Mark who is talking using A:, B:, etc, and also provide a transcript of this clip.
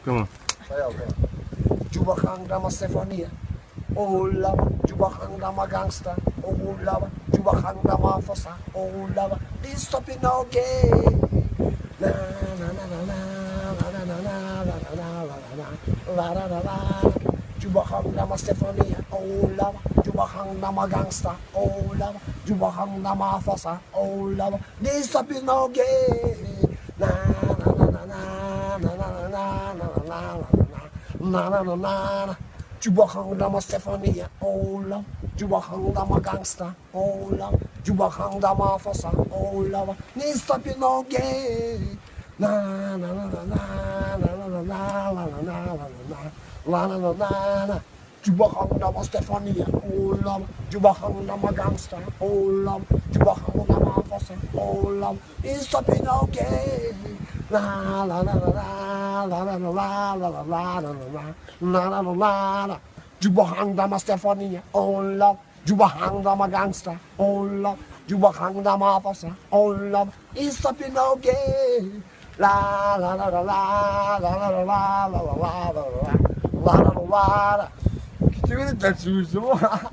A: Comment?
B: Jubakang dama Stefania. Oh lava, Jubakang dama gangsta. Oh lava, Jubakang dama fossa. Oh lava, this stopping okay. Na na na na na na na na na na na na na. Jubakang dama Stefania. Oh lava, Jubakang dama gangsta. Oh lava, Jubakang dama fossa. Oh lava, this stopping okay. Na na na na na na na na na na na na na na. Jubakang dama Stefania, oh love. Jubakang dama gangsta, oh love. Jubakang dama fossa, oh love. Ni stopping okay. Na na na na na na na na na na na na na na. Jubakang dama Stefania, oh love. Jubakang dama gangsta, oh love. Jubakang dama fossa, oh love. Ni stopping okay. La la la la la la la la la la la la la la. Jubahang dama Stefania, oh love. Jubahang dama gangsta, oh love. Jubahang dama fossa, oh love. It's stopping okay. La la la la la la la la la la la la la la la la la. Kita ni tak susah.